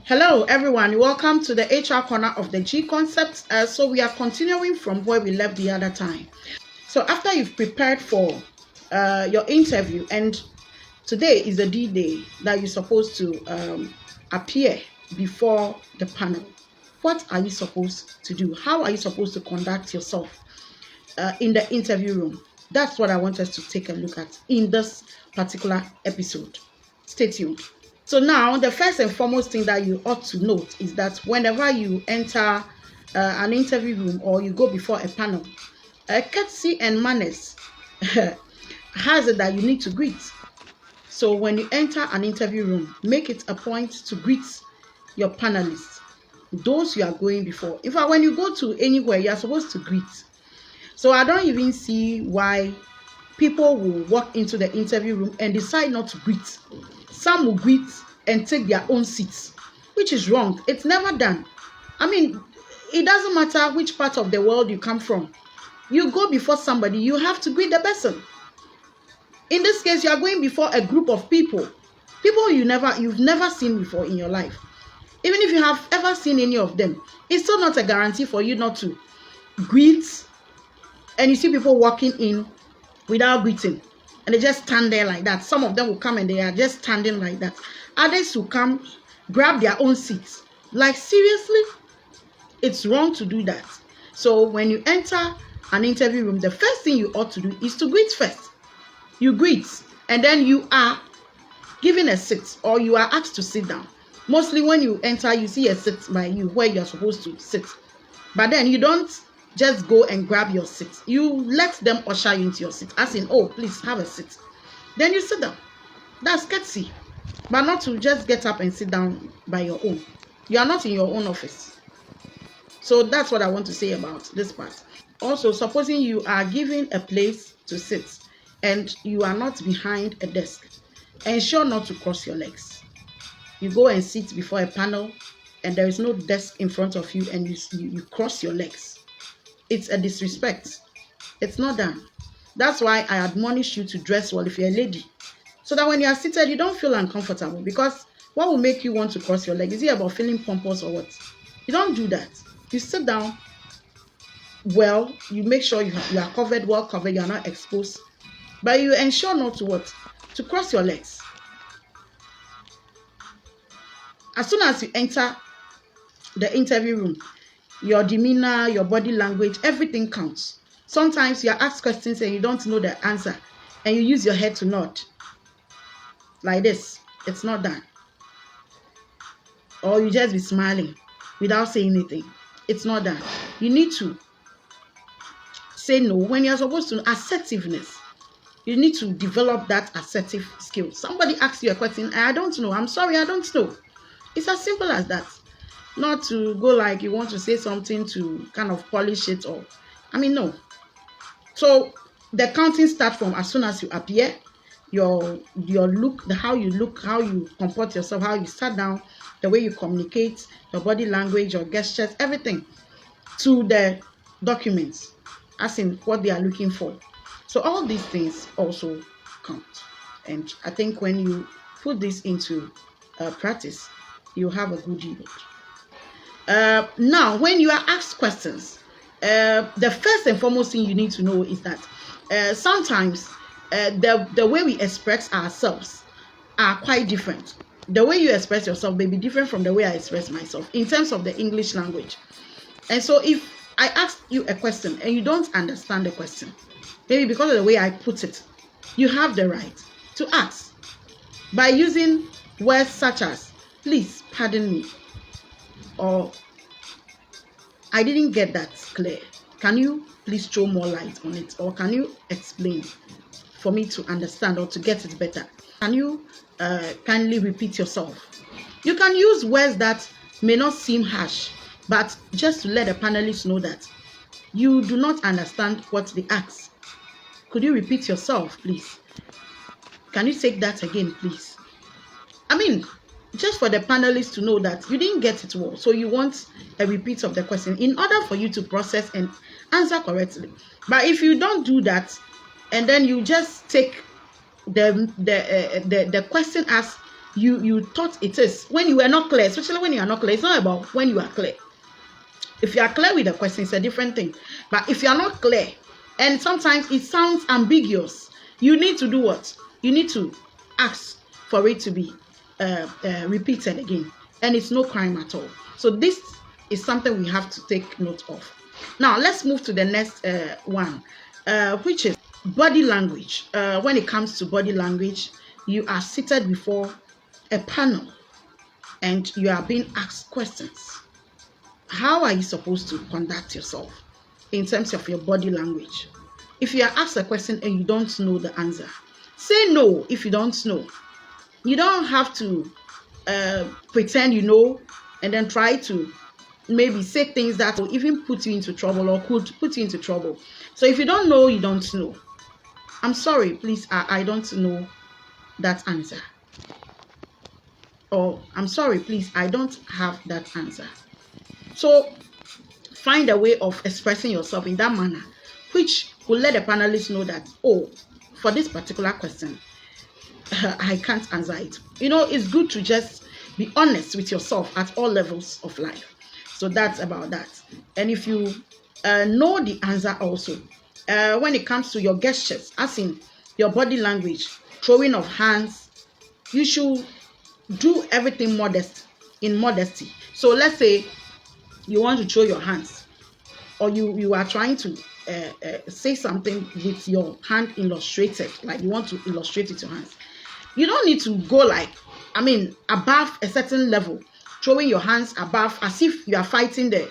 Hello everyone, welcome to the HR corner of the G concept. So we are continuing from where we left the other time. So after you've prepared for your interview, and today is the D-Day that you're supposed to appear before the panel, what are you supposed to do? How are you supposed to conduct yourself in the interview room? That's what I want us to take a look at in this particular episode. Stay tuned. So now, the first and foremost thing that you ought to note is that whenever you enter an interview room or you go before a panel, courtesy and manners has it that you need to greet. So when you enter an interview room, make it a point to greet your panelists, those you are going before. In fact, when you go to anywhere, you are supposed to greet. So I don't even see why people will walk into the interview room and decide not to greet. Some will greet and take their own seats, which is wrong. It's never done. I mean, it doesn't matter which part of the world you come from. You go before somebody, you have to greet the person. In this case, you are going before a group of people you've never seen before in your life. Even if you have ever seen any of them, it's still not a guarantee for you not to greet. And you see people walking in without greeting, and they just stand there like that. Some of them will come and they are just standing like that. Others will come, grab their own seats. Like, seriously, it's wrong to do that. So when you enter an interview room, the first thing you ought to do is to greet first. You greet, and then you are given a seat, or you are asked to sit down. Mostly when you enter, you see a seat by you where you are supposed to sit. But then you don't just go and grab your seat. You let them usher you into your seat, as in, oh, please have a seat. Then you sit down. That's courtesy. But not to just get up and sit down by your own. You are not in your own office. So that's what I want to say about this part. Also, supposing you are given a place to sit and you are not behind a desk, ensure not to cross your legs. You go and sit before a panel and there is no desk in front of you and you cross your legs. It's a disrespect. It's not done. That's why I admonish you to dress well if you're a lady, so that when you are seated, you don't feel uncomfortable. Because what will make you want to cross your leg? Is it about feeling pompous or what? You don't do that. You sit down well. You make sure you are covered, well covered. You are not exposed. But you ensure not to what? To cross your legs. As soon as you enter the interview room, your demeanor, your body language, everything counts. Sometimes you are asked questions and you don't know the answer, and you use your head to nod like this. It's not done. Or you just be smiling without saying anything. It's not done. You need to say no when you're supposed to. Assertiveness. You need to develop that assertive skill. Somebody asks you a question, I don't know. I'm sorry, I don't know. It's as simple as that. Not to go like you want to say something to kind of polish it, or no. So the counting starts from as soon as you appear. Your look, how you look, how you comport yourself, how you sit down, the way you communicate, your body language, your gestures, everything, to the documents, as in what they are looking for. So all these things also count. And I think when you put this into practice, you have a good yield. Now, when you are asked questions, the first and foremost thing you need to know is that sometimes the way we express ourselves are quite different. The way you express yourself may be different from the way I express myself in terms of the English language. And so if I ask you a question and you don't understand the question, maybe because of the way I put it, you have the right to ask by using words such as, please pardon me, or I didn't get that clear. Can you please throw more light on it? Or can you explain for me to understand or to get it better? Can you kindly repeat yourself? You can use words that may not seem harsh, but just to let the panelists know that you do not understand what they ask. Could you repeat yourself, please? Can you take that again, please? Just for the panelists to know that you didn't get it well, so you want a repeat of the question in order for you to process and answer correctly. But if you don't do that, and then you just take the question as you thought it is, when you were not clear. Especially when you are not clear, it's not about when you are clear. If you are clear with the question, it's a different thing. But if you are not clear, and sometimes it sounds ambiguous, you need to do what? You need to ask for it to be repeated again. And it's no crime at all. So this is something we have to take note of. Now, let's move to the next one, which is body language. When it comes to body language, you are seated before a panel and you are being asked questions. How are you supposed to conduct yourself in terms of your body language? If you are asked a question and you don't know the answer, say no if you don't know. You don't have to pretend you know and then try to maybe say things that will even put you into trouble or could put you into trouble. So if you don't know, you don't know. I'm sorry, please, I don't know that answer. Or I'm sorry, please, I don't have that answer. So find a way of expressing yourself in that manner, which will let the panelists know that, oh, for this particular question, I can't answer it. You know, it's good to just be honest with yourself at all levels of life. So that's about that. And if you know the answer also, when it comes to your gestures, as in your body language, throwing of hands, you should do everything in modesty. So let's say you want to throw your hands, or you are trying to say something with your hand illustrated, like you want to illustrate with your hands. You don't need to go like, above a certain level, throwing your hands above as if you are fighting the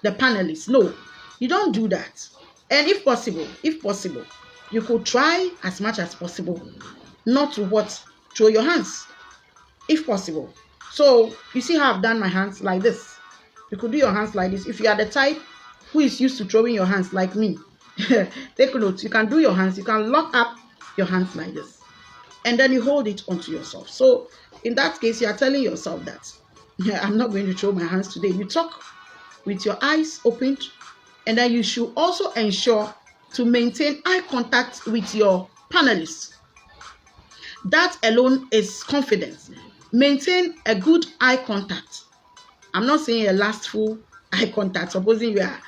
panelists. No, you don't do that. And if possible, you could try as much as possible not to throw your hands, if possible. So you see how I've done my hands like this. You could do your hands like this. If you are the type who is used to throwing your hands like me, take note. You can do your hands. You can lock up your hands like this, and then you hold it onto yourself. So in that case, you are telling yourself that I'm not going to throw my hands today. You talk with your eyes opened, and then you should also ensure to maintain eye contact with your panelists. That alone is confidence. Maintain a good eye contact. I'm not saying a lustful eye contact. Supposing you are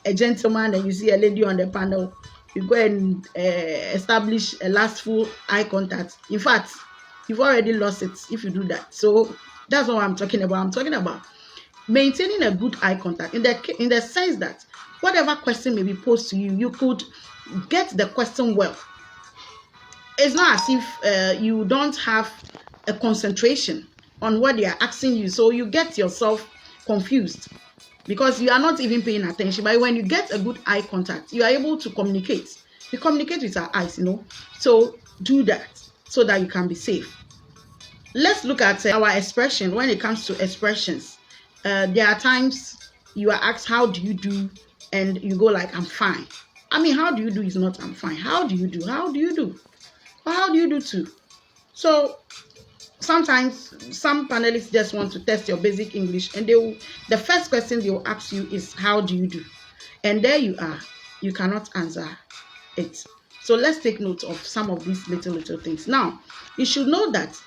a gentleman and you see a lady on the panel, you go and establish a lustful eye contact. In fact, you've already lost it if you do that. So that's what I'm talking about. I'm talking about maintaining a good eye contact in the sense that whatever question may be posed to you, you could get the question well. It's not as if you don't have a concentration on what they are asking you, so you get yourself confused because you are not even paying attention. But when you get a good eye contact, you are able to communicate. We communicate with our eyes, so do that so that you can be safe. Let's look at our expression. When it comes to expressions, there are times you are asked, how do you do? And you go like, I'm fine. How do you do is not I'm fine. How do you do? How do you do? Or how do you do too? So sometimes some panelists just want to test your basic English, and the first question they will ask you is, how do you do? And there you are. You cannot answer it. So let's take note of some of these little things. Now, you should know that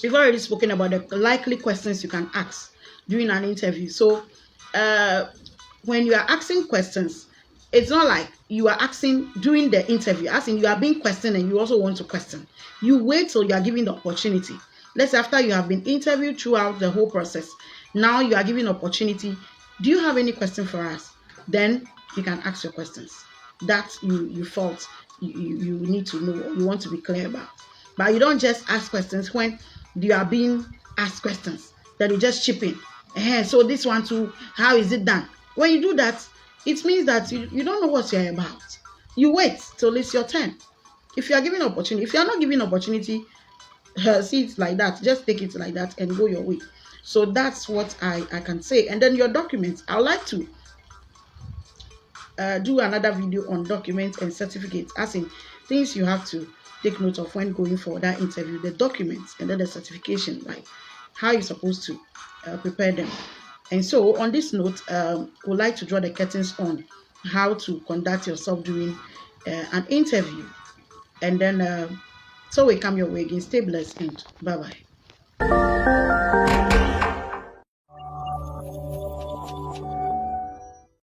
we've already spoken about the likely questions you can ask during an interview. So when you are asking questions, it's not like you are asking during the interview, as in you are being questioned and you also want to question. You wait till you are given the opportunity. Let's say after you have been interviewed throughout the whole process, now you are given opportunity. Do you have any question for us? Then you can ask your questions that you felt you need to know, you want to be clear about. But you don't just ask questions when you are being asked questions that you just chip in. So this one too, how is it done? When you do that, it means that you don't know what you're about. You wait till it's your turn. If you are given opportunity, if you are not given opportunity, see it like that. Just take it like that and go your way. So that's what I can say. And then your documents. I would like to do another video on documents and certificates, as in things you have to take note of when going for that interview, the documents and then the certification, like how you're supposed to prepare them. And so on this note, we'd like to draw the curtains on how to conduct yourself during an interview. And then so we come your way again. Stay blessed and bye-bye.